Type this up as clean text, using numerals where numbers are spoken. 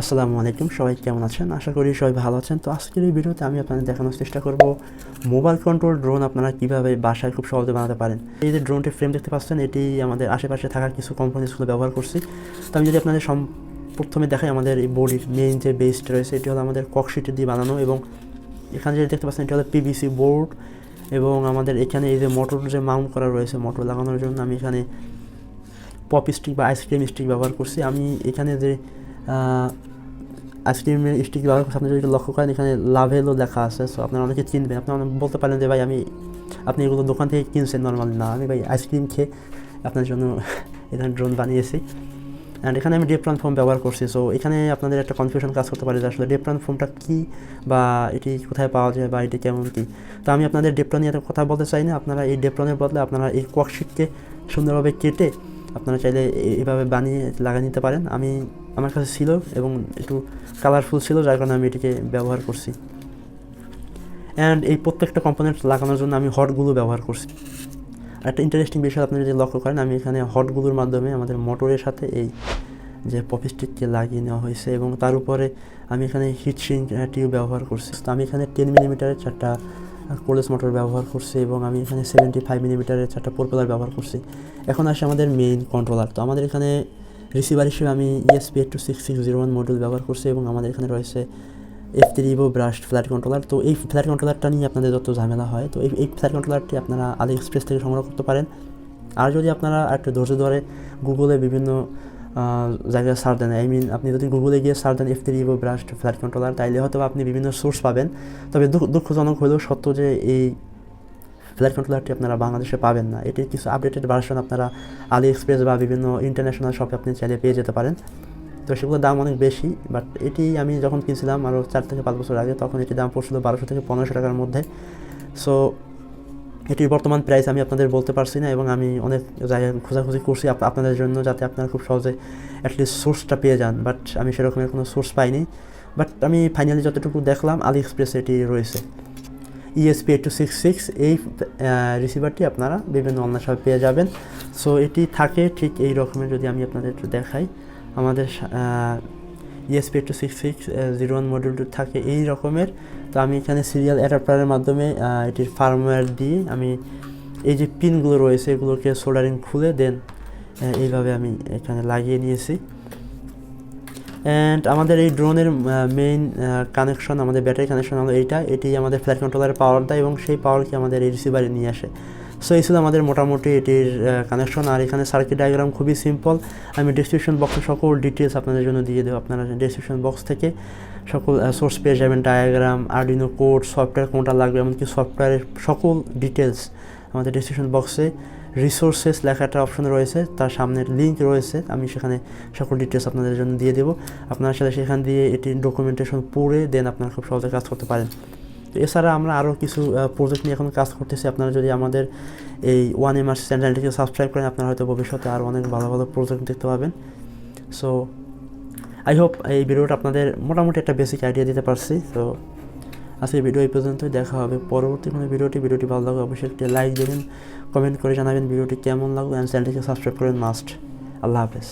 আসসালামু আলাইকুম, সবাই কেমন আছেন? আশা করি সবাই ভালো আছেন। তো আজকের এই ভিডিওতে আমি আপনাদের দেখানোর চেষ্টা করব মোবাইল কন্ট্রোল ড্রোন আপনারা কীভাবে বাসায় খুব সহজে বানাতে পারেন। এই যে ড্রোনটির ফ্রেম দেখতে পাচ্ছেন, এটি আমাদের আশেপাশে থাকা কিছু কম্পোনেন্টসগুলো ব্যবহার করছি। তো আমি যদি আপনাদের প্রথমে দেখাই, আমাদের এই বডির মেইন যে বেসটা রয়েছে এটি হলো আমাদের ককশিট দিয়ে বানানো, এবং এখানে যে দেখতে পাচ্ছেন এটি হলো পিভিসি বোর্ড, এবং আমাদের এখানে এই যে মোটর যে মাউন্ট করা রয়েছে, মোটর লাগানোর জন্য আমি এখানে পপ স্টিক বা আইসক্রিম স্টিক ব্যবহার করছি। আমি এখানে যে আইসক্রিমের স্টিক ব্যবহার করছি, আপনি যদি লক্ষ্য করেন এখানে লাভেলও লেখা আছে। সো আপনারা অনেকে চিনবেন। আপনারা বলতে পারেন যে ভাই আপনি এগুলো দোকান থেকে কিনছেন নর্মালি। না, আমি ভাই আইসক্রিম খেয়ে আপনার জন্য এখানে ড্রোন বানিয়েছি। অ্যান্ড এখানে আমি ডেপ্টন ফোম ব্যবহার করছি। সো এখানে আপনাদের একটা কনফিউশন কাজ করতে পারে যে আসলে ডেপ্টন ফোমটা কী, বা এটি কোথায় পাওয়া যায়, বা এটি কেমন কী। তো আমি আপনাদের ডেপ্টন নিয়ে কথা বলতে চাই না। আপনারা এই ডেপ্টনের বদলে আপনারা এই ককশিটকে সুন্দরভাবে কেটে আপনারা চাইলে এইভাবে বানিয়ে লাগিয়ে নিতে পারেন। আমার কাছে ছিল এবং একটু কালারফুল ছিল, যার কারণে আমি এটিকে ব্যবহার করছি। অ্যান্ড এই প্রত্যেকটা কম্পোনেন্ট লাগানোর জন্য আমি হটগুলো ব্যবহার করছি। আর একটা ইন্টারেস্টিং বিষয় আপনি যদি লক্ষ্য করেন, আমি এখানে হটগুলোর মাধ্যমে আমাদের মোটরের সাথে এই যে পপস্টিককে লাগিয়ে নেওয়া হয়েছে, এবং তার উপরে আমি এখানে হিটশিঙ্ক টিউব ব্যবহার করছি। তো আমি এখানে 10 মিলিমিটারের 4টা কোলেস মোটর ব্যবহার করছি, এবং আমি এখানে 75 মিলিমিটারের 4টা প্রোপেলার ব্যবহার করছি। এখন আসে আমাদের মেইন কন্ট্রোলার। তো আমাদের এখানে রিসিভার হিসেবে আমি ESP826601 মডিউল ব্যবহার করছি, এবং আমাদের এখানে রয়েছে F3 Evo brushed flat controller. তো এই ফ্ল্যাট কন্ট্রোলারটা নিয়ে আপনাদের যত ঝামেলা হয়, তো এই ফ্ল্যাট কন্ট্রোলারটি আপনারা আলিএক্সপ্রেস থেকে সংগ্রহ করতে পারেন। আর যদি আপনারা একটু ধৈর্য ধরে গুগলে বিভিন্ন জায়গায় সার্চ দেন, আপনি যদি গুগলে গিয়ে সার্চ দেন F3 Evo brushed flat controller, তাইলে হয়তো আপনি বিভিন্ন সোর্স পাবেন। তবে দুঃখজনক হলেও সত্য যে এই ফ্ল্যাট কন্ট্রোলারটি আপনারা বাংলাদেশে পাবেন না। এটির কিছু আপডেটেড ভার্সন আপনারা আলিএক্সপ্রেস বা বিভিন্ন ইন্টারন্যাশনাল শপে আপনি চাইলে পেয়ে যেতে পারেন। তো সেগুলোর দাম অনেক বেশি, বাট এটি আমি যখন কিনছিলাম আরও 4 থেকে 5 বছর আগে, তখন এটির দাম পড়ছিল 1200 থেকে 1500 টাকার মধ্যে। সো এটির বর্তমান প্রাইস আমি আপনাদের বলতে পারছি না, এবং আমি অনেক জায়গায় খোঁজাখুঁজি করছি আপনাদের জন্য, যাতে আপনারা খুব সহজে অ্যাটলিস্ট সোর্সটা পেয়ে যান। বাট আমি সেরকমের কোনো সোর্স পাইনি। বাট আমি ফাইনালি যতটুকু দেখলাম, আলিএক্সপ্রেসে এটি রয়েছে। ESP8266 এই রিসিভারটি আপনারা বিভিন্ন অনলাইন শপে পেয়ে যাবেন। সো এটি থাকে ঠিক এই রকমের। যদি আমি আপনাদের একটু দেখাই, আমাদের ESP826601 মডিউলটি থাকে এই রকমের। তো আমি এখানে সিরিয়াল অ্যাডাপ্টারের মাধ্যমে এটির ফার্মওয়্যার দিয়ে আমি এই যে পিনগুলো রয়েছে এগুলোকে সোল্ডারিং খুলে দেন এইভাবে আমি এখানে লাগিয়ে নিয়েছি। অ্যান্ড আমাদের এই ড্রোনের মেইন কানেকশন, আমাদের ব্যাটারি কানেকশন হলো এটি আমাদের ফ্ল্যাট কন্ট্রোলারের পাওয়ার দেয়, এবং সেই পাওয়ারকে আমাদের এই রিসিভারে নিয়ে আসে। সো এই ছিল আমাদের মোটামুটি এটির কানেকশন। আর এখানে সার্কিট ডায়াগ্রাম খুবই সিম্পল। আমি ডিসক্রিপশন বক্সে সকল ডিটেলস আপনাদের জন্য দিয়ে দেবো। আপনারা ডিসক্রিপশন বক্স থেকে সকল সোর্স পেয়ে যাবেন, ডায়াগ্রাম, আরডিনো কোড, সফটওয়্যার কোনটা লাগবে, এমনকি সফটওয়্যারের সকল ডিটেলস আমাদের ডিসক্রিপশন বক্সে রিসোর্সেস লেখা একটা অপশন রয়েছে, তার সামনের লিঙ্ক রয়েছে। আমি সেখানে সকল ডিটেলস আপনাদের জন্য দিয়ে দেবো। আপনারা সাথে সেখান দিয়ে এটির ডকুমেন্টেশন পড়ে দেন আপনারা খুব সহজে কাজ করতে পারেন। তো এছাড়া আমরা আরও কিছু প্রজেক্ট নিয়ে এখন কাজ করতেছি। আপনারা যদি আমাদের এই 1MR চ্যানেলটিকে সাবস্ক্রাইব করেন, আপনারা হয়তো ভবিষ্যতে আরও অনেক ভালো ভালো প্রজেক্ট দেখতে পাবেন। সো আই হোপ এই ভিডিওটা আপনাদের মোটামুটি একটা বেসিক আইডিয়া দিতে পারছি। তো আজকে ভিডিও এই পর্যন্তই। দেখা হবে পরবর্তী কোনো ভিডিওটি ভালো লাগবে অবশ্যই একটি লাইক দেবেন, কমেন্ট করে জানাবেন ভিডিওটি কেমন লাগলো, অ্যান্ড চ্যানেলটিকে সাবস্ক্রাইব করেন মাস্ট। আল্লাহ হাফেজ।